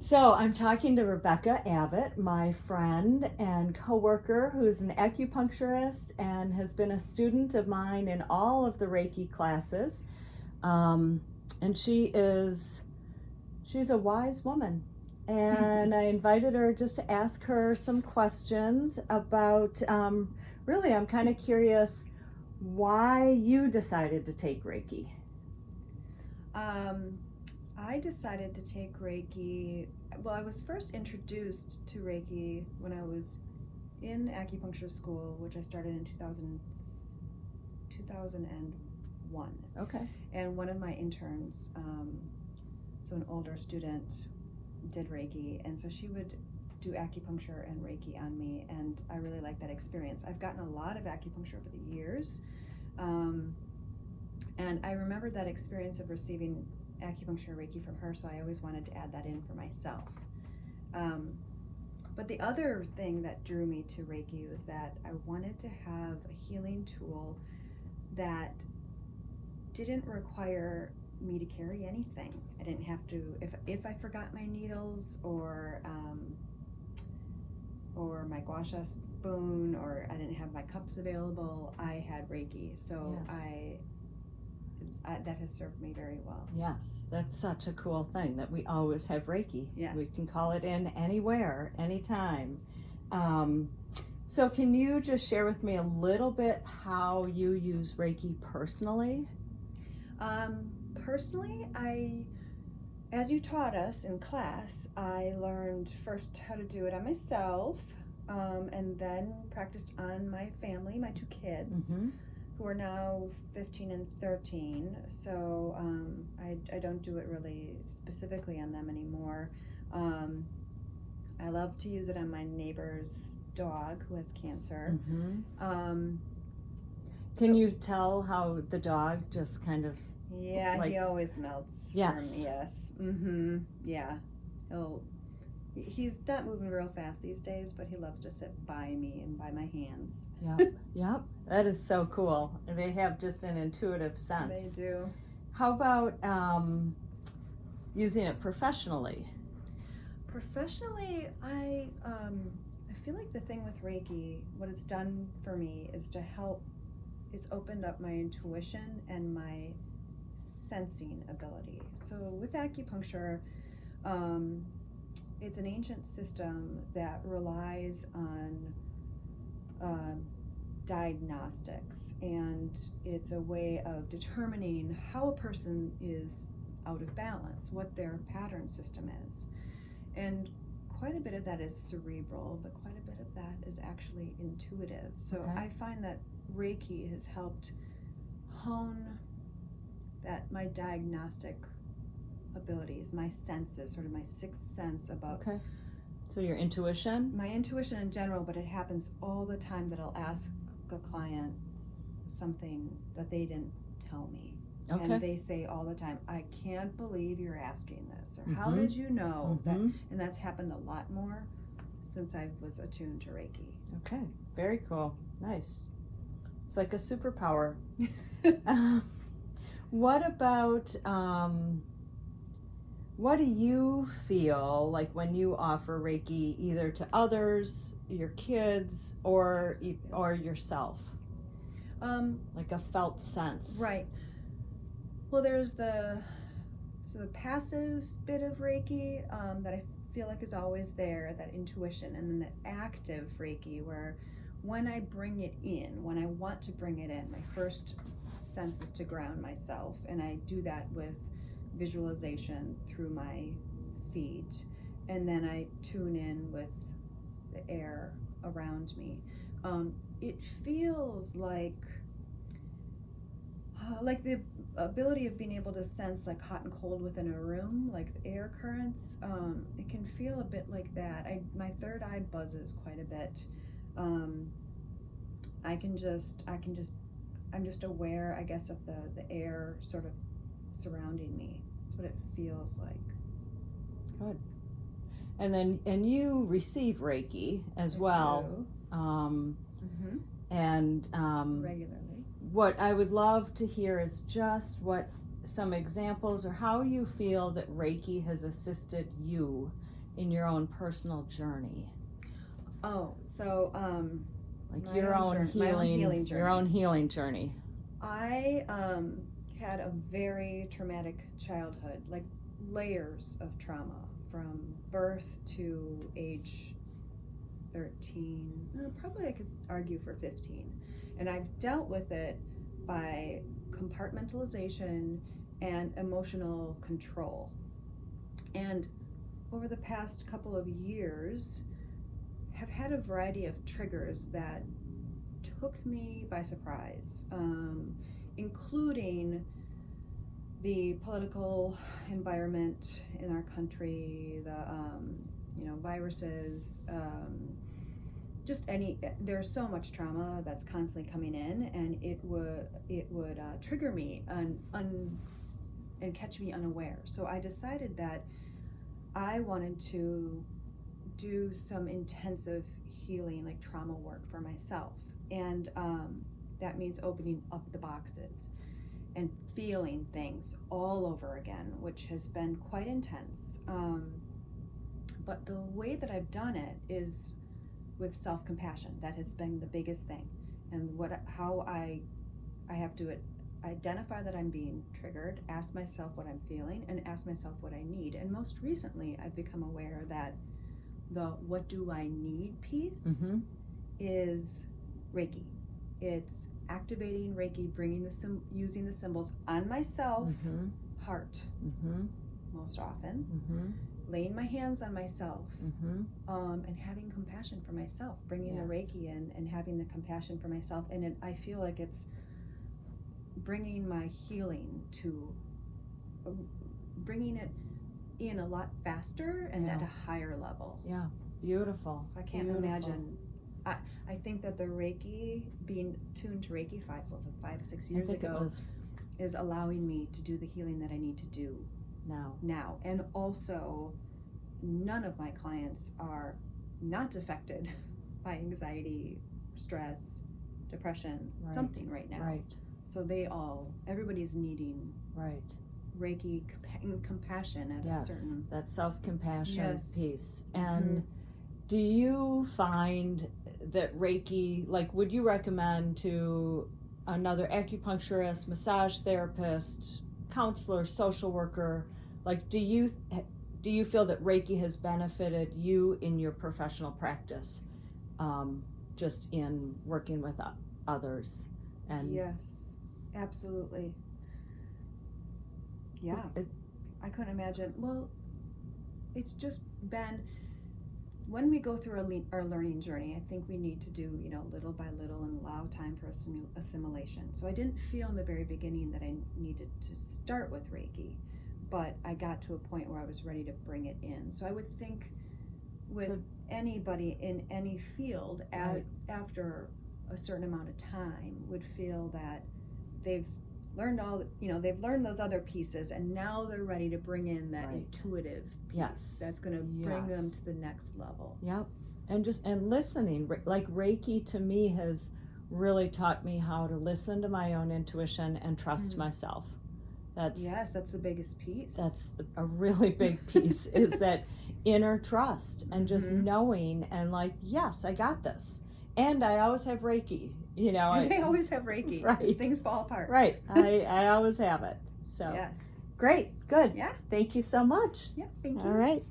So I'm talking to Rebecca Abbott, my friend and coworker who's an acupuncturist and has been a student of mine in all of the Reiki classes. And she's a wise woman. And I invited her just to ask her some questions about, really, I'm kind of curious why you decided to take Reiki. I decided to take Reiki. Well, I was first introduced to Reiki when I was in acupuncture school, which I started in 2001. Okay. And one of my interns, so an older student, did Reiki, and so she would do acupuncture and Reiki on me, and I really liked that experience. I've gotten a lot of acupuncture over the years, and I remember that experience of receiving acupuncture Reiki from her, so I always wanted to add that in for myself. But the other thing that drew me to Reiki was that I wanted to have a healing tool that didn't require me to carry anything. I didn't have to, if I forgot my needles or my gua sha spoon, or I didn't have my cups available, I had Reiki. So Yes. I that has served me very well. Yes, that's such a cool thing that we always have Reiki. Yes. We can call it in anywhere, anytime. So can you just share with me a little bit how you use Reiki personally? Personally, as you taught us in class, I learned first how to do it on myself, and then practiced on my family, my two kids. Mm-hmm. Who are now 15 and 13, so I don't do it really specifically on them anymore. I love to use it on my neighbor's dog who has cancer. Mm-hmm. Can you tell how the dog just kind of... Yeah, like, he always melts. Yes. For me, yes. Yeah. He's not moving real fast these days, but he loves to sit by me and by my hands. Yep. That is so cool. They have just an intuitive sense. They do. How about using it professionally? Professionally, I feel like the thing with Reiki, what it's done for me is to help. It's opened up my intuition and my sensing ability. So with acupuncture, it's an ancient system that relies on diagnostics, and it's a way of determining how a person is out of balance, what their pattern system is. And quite a bit of that is cerebral, but quite a bit of that is actually intuitive. So Okay. I find that Reiki has helped hone my diagnostic abilities, my senses, sort of my sixth sense about Okay. So your intuition? my intuition in general, but it happens all the time that I'll ask a client something that they didn't tell me. Okay. And they say all the time, I can't believe you're asking this, or how Mhm. did you know that? Mhm. And that's happened a lot more since I was attuned to Reiki. Okay. Very cool. Nice. It's like a superpower. What about, what do you feel like when you offer Reiki either to others, your kids, or yourself? Like a felt sense. Right. Well, there's the passive bit of Reiki that I feel like is always there, that intuition, and then the active Reiki where when I bring it in, when I want to bring it in, my first sense is to ground myself, and I do that with visualization through my feet, and then I tune in with the air around me. It feels like the ability of being able to sense like hot and cold within a room, like the air currents. It can feel a bit like that. My third eye buzzes quite a bit. I'm just aware, I guess, of the air sort of surrounding me. That's what it feels like. Good. And you receive Reiki as well. And regularly. What I would love to hear is just what some examples or how you feel that Reiki has assisted you in your own personal journey? Oh, so Like my your own own journey- my own healing, healing your journey. own healing journey. I had a very traumatic childhood, like layers of trauma from birth to age 13. Probably I could argue for 15. And I've dealt with it by compartmentalization and emotional control. And over the past couple of years, have had a variety of triggers that took me by surprise, including the political environment in our country, the viruses, just there's so much trauma that's constantly coming in, and it would trigger me and catch me unaware. So I decided that I wanted to do some intensive healing, like trauma work for myself, and that means opening up the boxes and feeling things all over again, which has been quite intense. But the way that I've done it is with self-compassion. That has been the biggest thing, and how I have to identify that I'm being triggered, ask myself what I'm feeling, and ask myself what I need. And most recently, I've become aware that the "what do I need" piece Mm-hmm. is Reiki. It's activating Reiki, using the symbols on myself, Mm-hmm. heart, Mm-hmm. most often, Mm-hmm. laying my hands on myself, Mm-hmm. and having compassion for myself, bringing the Yes. Reiki in and having the compassion for myself. And I feel like it's bringing my healing bringing it in a lot faster and at Yeah. a higher level. Yeah, beautiful. So I can't Beautiful. imagine. I think that the Reiki, being tuned to Reiki 5 or 6 I years think ago, it was is allowing me to do the healing that I need to do now. And also, none of my clients are not affected by anxiety, stress, depression, Right. something right now. Right, So everybody's needing right. Reiki and compassion at a Yes, certain. that self-compassion Yes. piece. And do you find that Reiki, like, would you recommend to another acupuncturist, massage therapist, counselor, social worker, like, do you feel that Reiki has benefited you in your professional practice, just in working with others? And Yes, absolutely. Yeah, I couldn't imagine. Well, it's just been, when we go through our learning journey, I think we need to do, little by little, and allow time for assimilation. So I didn't feel in the very beginning that I needed to start with Reiki, but I got to a point where I was ready to bring it in. So I would think with anybody in any field, Right. after a certain amount of time, would feel that they've learned they've learned those other pieces, and now they're ready to bring in that Right. intuitive piece Yes. that's going to bring them Yes. to the next level. Yep. And listening, like Reiki to me has really taught me how to listen to my own intuition and trust myself. Yes, that's the biggest piece. That's a really big piece, is that inner trust and just Mhm. knowing, and like, yes, I got this. And I always have Reiki, And they always have Reiki. Right. Things fall apart. Right. I always have it. So Yes. great. Good. Yeah. Thank you so much. Yeah. Thank you. All right.